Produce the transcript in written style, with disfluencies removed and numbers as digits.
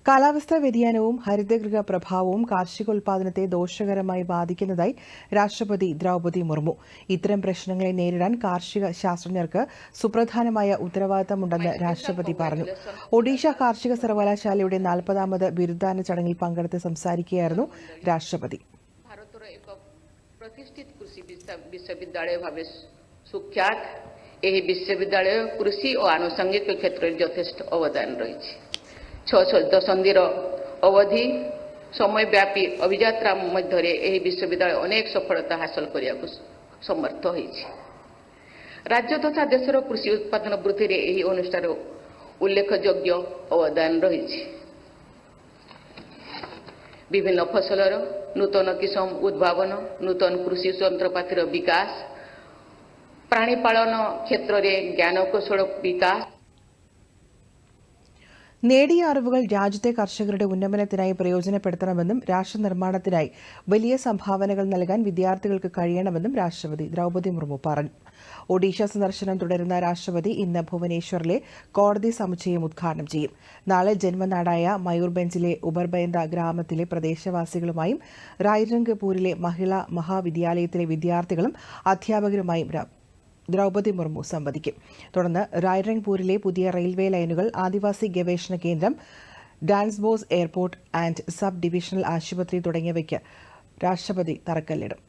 കാലാവസ്ഥാ വ്യതിയാനവും ഹരിതഗൃഹ പ്രഭാവവും കാർഷികോൽപാദനത്തെ ദോഷകരമായി ബാധിക്കുന്നതായി രാഷ്ട്രപതി ദ്രൗപദി മുർമു. ഇത്തരം പ്രശ്നങ്ങളെ നേരിടാൻ കാർഷിക ശാസ്ത്രജ്ഞർക്ക് സുപ്രധാനമായ ഉത്തരവാദിത്തമുണ്ടെന്ന് രാഷ്ട്രപതി പറഞ്ഞു. ഒഡീഷ കാർഷിക സർവകലാശാലയുടെ 40ാമത് ബിരുദദാന ചടങ്ങിൽ പങ്കെടുത്ത് സംസാരിക്കുകയായിരുന്നു രാഷ്ട്രപതി. ଏହି ବିଶ୍ୱବିଦ୍ୟାଳୟ କୃଷି ଓ ଆନୁଷଙ୍ଗିକ କ୍ଷେତ୍ରରେ ଯଥେଷ୍ଟ ଅବଦାନ ରହିଛି। 6 ଦଶନ୍ଧିର ଅବଧି ସମୟବ୍ୟାପୀ ଅଭିଯାତ୍ରା ମଧ୍ୟରେ ଏହି ବିଶ୍ୱବିଦ୍ୟାଳୟ ଅନେକ ସଫଳତା ହାସଲ କରିବାକୁ ସମର୍ଥ ହୋଇଛି। ରାଜ୍ୟ ତଥା ଦେଶର କୃଷି ଉତ୍ପାଦନ ବୃଦ୍ଧିରେ ଏହି ଅନୁଷ୍ଠାନର ଉଲ୍ଲେଖଯୋଗ୍ୟ ଅବଦାନ ରହିଛି। ବିଭିନ୍ନ ଫସଲର ନୂତନ କିସମ ଉଦ୍ଭାବନ, ନୂତନ കൃഷി ଯନ୍ତ୍ରପାତିର ବିକାଶ, പ്രാണിപാലന ക്ഷേത്രത്തിലെ ജ്ഞാനകൗശല വികാസ്. നേടിയ അറിവുകൾ രാജ്യത്തെ കർഷകരുടെ ഉന്നമനത്തിനായി പ്രയോജനപ്പെടുത്തണമെന്നും രാഷ്ട്രനിർമ്മാണത്തിനായി വലിയ സംഭാവനകൾ നൽകാൻ വിദ്യാർത്ഥികൾക്ക് കഴിയണമെന്നും രാഷ്ട്രപതി ദ്രൗപദി മുർമു പറഞ്ഞു. ഒഡീഷ സന്ദർശനം തുടരുന്ന രാഷ്ട്രപതി ഇന്ന് ഭുവനേശ്വറിലെ കോടതി സമുച്ചയം ഉദ്ഘാടനം ചെയ്യും. നാളെ ജന്മനാടായ മയൂർബെഞ്ചിലെ ഉബർബൈന്ദ ഗ്രാമത്തിലെ പ്രദേശവാസികളുമായും റായ്രംഗ്പൂരിലെ മഹിളാ മഹാവിദ്യാലയത്തിലെ വിദ്യാർത്ഥികളും അധ്യാപകരുമായും ദ്രൗപദി മുർമു സംവദിക്കും. തുടർന്ന് റായ്രംഗ്പൂരിലെ പുതിയ റെയിൽവേ ലൈനുകൾ, ആദിവാസി ഗവേഷണ കേന്ദ്രം, ഡാൻസ്ബോസ് എയർപോർട്ട് ആൻഡ് സബ് ഡിവിഷണൽ ആശുപത്രി തുടങ്ങിയവയ്ക്ക് രാഷ്ട്രപതി തറക്കല്ലിടും.